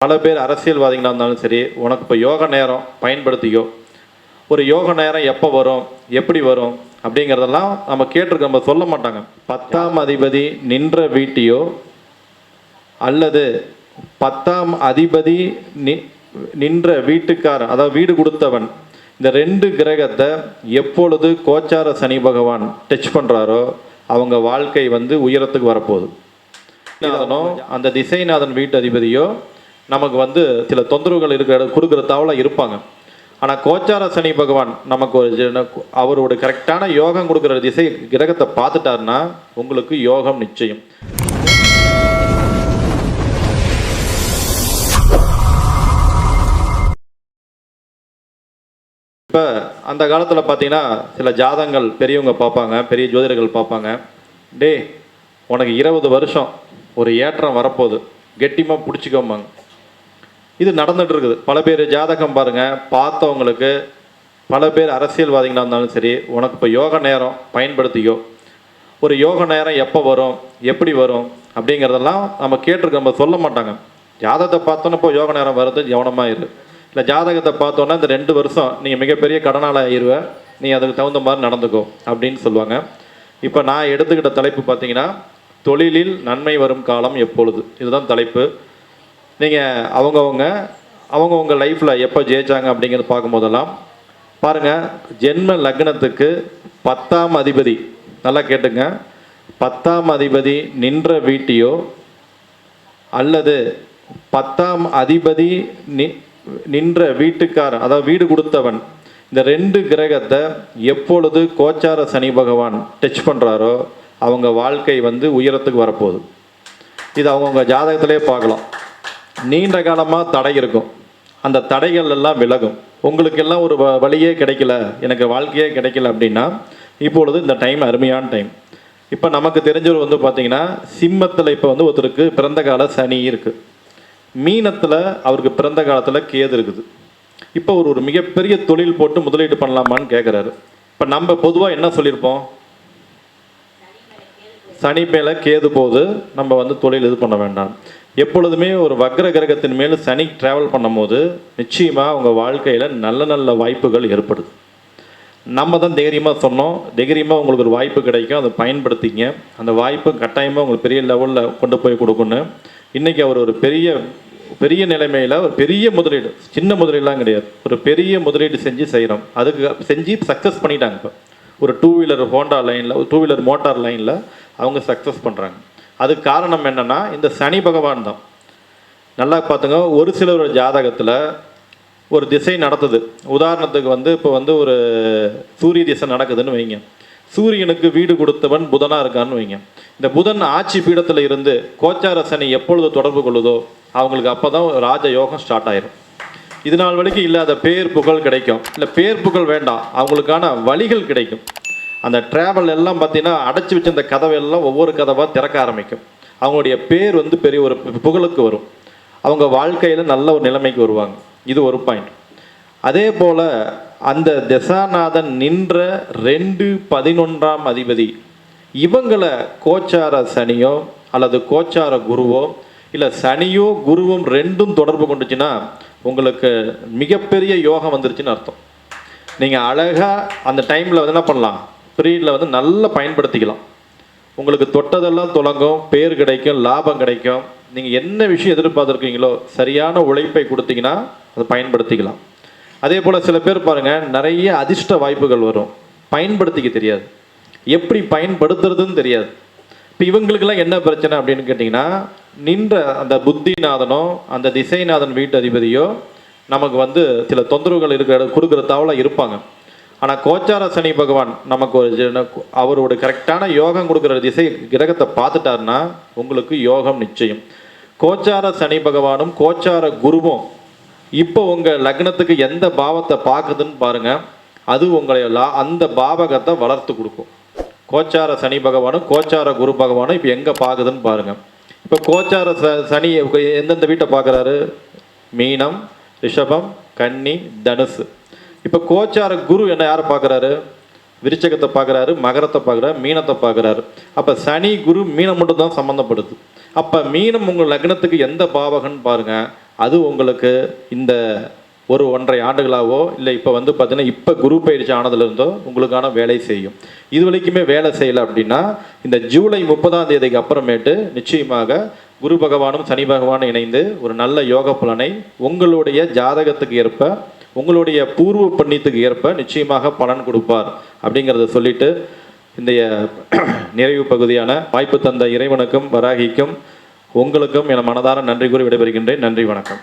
பல பேர் அரசியல்வாதிகளாக இருந்தாலும் சரி, உனக்கு இப்போ யோக நேரம் பயன்படுத்திக்கோ. ஒரு யோக நேரம் எப்போ வரும், எப்படி வரும் அப்படிங்கிறதெல்லாம் நம்ம கேட்டிருக்கோம். நம்ம சொல்ல மாட்டாங்க. 10ஆம் அதிபதி நின்ற வீட்டையோ அல்லது 10ஆம் அதிபதி நின்ற வீட்டுக்கார், அதாவது வீடு கொடுத்தவன், இந்த 2 கிரகத்தை எப்பொழுது கோச்சார சனி பகவான் டச் பண்ணுறாரோ அவங்க வாழ்க்கை உயரத்துக்கு வரப்போகுது. அந்த திசைநாதன் வீட்டு அதிபதியோ நமக்கு சில தொந்தரவுகள் கொடுக்குற தாவல இருப்பாங்க. ஆனால் கோச்சார சனி பகவான் நமக்கு அவரோட கரெக்டான யோகம் கொடுக்குற திசை கிரகத்தை பார்த்துட்டாருன்னா உங்களுக்கு யோகம் நிச்சயம். இப்போ அந்த காலத்தில் பார்த்தீங்கன்னா சில ஜாதகங்கள் பெரியவங்க பார்ப்பாங்க, பெரிய ஜோதிடர்கள் பார்ப்பாங்க. டே உனக்கு 20 வருஷம் ஒரு ஏற்றம் வரப்போகுது, கெட்டிமாக பிடிச்சிக்கோம்பாங்க. இது நடந்துகிட்டு இருக்குது. பல பேர் ஜாதகம் பாருங்கள், பார்த்தவங்களுக்கு பல பேர் அரசியல்வாதிகளாக இருந்தாலும் சரி, உனக்கு இப்போ யோக நேரம் பயன்படுத்திக்கோ. ஒரு யோக நேரம் எப்போ வரும், எப்படி வரும் அப்படிங்கிறதெல்லாம் நம்ம கேட்டிருக்கோம். நம்ம சொல்ல மாட்டாங்க. ஜாதகத்தை பார்த்தோன்னா இப்போ யோக நேரம் வருது, கவனமாக இரு. இல்லை ஜாதகத்தை பார்த்தோன்னா இந்த 2 வருஷம் நீங்கள் மிகப்பெரிய கடனால் ஆயிடுவேன், நீ அதுக்கு தகுந்த மாதிரி நடந்துக்கோ அப்படின்னு சொல்லுவாங்க. இப்போ நான் எடுத்துக்கிட்ட தலைப்பு பார்த்தீங்கன்னா, தொழிலில் நன்மை வரும் காலம் எப்பொழுது, இதுதான் தலைப்பு. நீங்கள் அவங்கவுங்க லைஃப்பில் எப்போ ஜெயிச்சாங்க அப்படிங்கிறது பார்க்கும்போதெல்லாம் பாருங்கள், ஜென்ம லக்னத்துக்கு 10ஆம் அதிபதி, நல்லா கேட்டுங்க, 10ஆம் அதிபதி நின்ற வீட்டையோ அல்லது 10ஆம் அதிபதி நின்ற வீட்டுக்கார், அதாவது வீடு கொடுத்தவன், இந்த 2 கிரகத்தை எப்பொழுது கோச்சார சனி பகவான் டச் பண்ணுறாரோ அவங்க வாழ்க்கை உயரத்துக்கு வரப்போகுது. இது அவங்கவுங்க ஜாதகத்திலே பார்க்கலாம். நீண்ட காலமாக தடை இருக்கும், அந்த தடைகள் எல்லாம் விலகும். உங்களுக்கெல்லாம் ஒரு வழியே கிடைக்கல, எனக்கு வாழ்க்கையே கிடைக்கல அப்படின்னா இப்பொழுது இந்த டைம் அருமையான டைம். இப்போ நமக்கு தெரிஞ்சவர் பார்த்தீங்கன்னா சிம்மத்தில் இப்போ ஒருத்தருக்கு பிறந்த கால சனி இருக்குது, மீனத்தில் அவருக்கு பிறந்த காலத்தில் கேது இருக்குது. இப்போ ஒரு மிகப்பெரிய தொழில் போட்டு முதலீடு பண்ணலாமான்னு கேட்குறாரு. இப்போ நம்ம பொதுவாக என்ன சொல்லியிருப்போம், சனி மேலே கேது போது நம்ம தொழில் இது பண்ண வேண்டாம். எப்பொழுதுமே ஒரு வக்ர கிரகத்தின் மேல் சனி ட்ராவல் பண்ணும் போது நிச்சயமாக உங்கள் வாழ்க்கையில் நல்ல நல்ல வாய்ப்புகள் ஏற்படுது. நம்ம தான் தைரியமாக சொன்னோம், தைரியமாக உங்களுக்கு ஒரு வாய்ப்பு கிடைக்கும், அதை பயன்படுத்திங்க. அந்த வாய்ப்பு கட்டாயமாக உங்களுக்கு பெரிய லெவலில் கொண்டு போய் கொடுக்கணும். இன்றைக்கி அவர் ஒரு பெரிய நிலைமையில் ஒரு பெரிய முதலீடு, சின்ன முதலீடுலாம் கிடையாது, ஒரு பெரிய முதலீடு செய்கிறோம். அதுக்கு செஞ்சு சக்ஸஸ் பண்ணிட்டாங்க. இப்போ ஒரு 2 வீலர் ஹோண்டா லைனில், ஒரு 2 வீலர் மோட்டார் லைனில் அவங்க சக்ஸஸ் பண்ணுறாங்க. அதுக்கு காரணம் என்னென்னா இந்த சனி பகவான் தான். நல்லா பார்த்துங்க, ஒரு சிலர் ஜாதகத்தில் ஒரு திசை நடத்துது. உதாரணத்துக்கு இப்போ ஒரு சூரிய திசை நடக்குதுன்னு வைங்க. சூரியனுக்கு வீடு கொடுத்தவன் புதனாக இருக்கான்னு வைங்க. இந்த புதன் ஆட்சி பீடத்தில் இருந்து கோச்சார சனி எப்பொழுது தொடர்பு கொள்ளுதோ அவங்களுக்கு அப்போ தான் ராஜ யோகம் ஸ்டார்ட் ஆயிரும். இது நாள் வரைக்கும் இல்லாத பேர் புகழ் கிடைக்கும். இல்லை பேர் புகழ் வேண்டாம், அவங்களுக்கான வழிகள் கிடைக்கும். அந்த ட்ராவல் எல்லாம் பார்த்தீங்கன்னா அடைச்சி வச்ச அந்த கதவையெல்லாம் ஒவ்வொரு கதவாக திறக்க ஆரம்பிக்கும். அவங்களுடைய பேர் பெரிய ஒரு புகழுக்கு வரும். அவங்க வாழ்க்கையில் நல்ல ஒரு நிலைமைக்கு வருவாங்க. இது ஒரு பாயிண்ட். அதே போல் அந்த தசாநாதன் நின்ற 2-11ஆம் அதிபதி, இவங்களை கோச்சார சனியோ அல்லது கோச்சார குருவோ, இல்லை சனியோ குருவும் 2ம் தொடர்பு கொண்டுச்சுன்னா உங்களுக்கு மிகப்பெரிய யோகம் வந்துருச்சுன்னு அர்த்தம். நீங்கள் அழகாக அந்த டைமில் என்ன பண்ணலாம், பீரியடில் நல்லா பயன்படுத்திக்கலாம். உங்களுக்கு தொட்டதெல்லாம் தொடங்கும், பேர் கிடைக்கும், லாபம் கிடைக்கும். நீங்கள் என்ன விஷயம் எதிர்பார்த்துருக்கீங்களோ சரியான உழைப்பை கொடுத்தீங்கன்னா அதை பயன்படுத்திக்கலாம். அதே போல் சில பேர் பாருங்கள், நிறைய அதிர்ஷ்ட வாய்ப்புகள் வரும், பயன்படுத்திக்க தெரியாது, எப்படி பயன்படுத்துறதுன்னு தெரியாது. இப்போ இவங்களுக்கெல்லாம் என்ன பிரச்சனை அப்படின்னு கேட்டிங்கன்னா, நின்ற அந்த புத்திநாதனோ அந்த திசைநாதன் வீட்டு அதிபதியோ நமக்கு சில தொந்தரவுகள் கொடுக்குற தாவல இருப்பாங்க. ஆனால் கோச்சார சனி பகவான் நமக்கு அவரோட கரெக்டான யோகம் கொடுக்குற திசை கிரகத்தை பார்த்துட்டாருன்னா உங்களுக்கு யோகம் நிச்சயம். கோச்சார சனி பகவானும் கோச்சார குருவும் இப்போ உங்கள் லக்னத்துக்கு எந்த பாவத்தை பார்க்குதுன்னு பாருங்கள், அது உங்களை அந்த பாவகத்தை வளர்த்து கொடுக்கும். கோச்சார சனி பகவானும் கோச்சார குரு பகவானும் இப்போ எங்கே பார்க்குதுன்னு பாருங்கள். இப்போ கோச்சார சனி எந்தெந்த வீட்டை பார்க்குறாரு, மீனம், ரிஷபம், கன்னி, தனுசு. இப்போ கோச்சார குரு என்ன யாரை பார்க்குறாரு, விருச்சகத்தை பார்க்குறாரு, மகரத்தை பார்க்குறாரு, மீனத்தை பார்க்குறாரு. அப்போ சனி குரு மீனம் மட்டும் தான் சம்மந்தப்படுது. அப்போ மீனம் உங்கள் லக்னத்துக்கு எந்த பாவகன்னு பாருங்கள், அது உங்களுக்கு இந்த ஒரு 1.5 ஆண்டுகளாவோ இல்லை இப்போ வந்து பார்த்தீங்கன்னா இப்போ குரு பயிற்சி ஆனதுலேருந்தோ உங்களுக்கான வேலை செய்யும். இது வரைக்குமே வேலை செய்யலை அப்படின்னா இந்த ஜூலை 30ஆம் தேதிக்கு அப்புறமேட்டு நிச்சயமாக குரு பகவானும் சனி பகவானும் இணைந்து ஒரு நல்ல யோக பலனை உங்களுடைய ஜாதகத்துக்கு ஏற்ப உங்களுடைய பூர்வ புண்ணியத்துக்கு ஏற்ப நிச்சயமாக பலன் கொடுப்பார் அப்படிங்கிறத சொல்லிட்டு இந்த நிறைவு பகுதியான வாய்ப்பு தந்த இறைவனுக்கும் வராகிக்கும் உங்களுக்கும் என மனதார நன்றி கூறி விடைபெறுகின்றேன். நன்றி, வணக்கம்.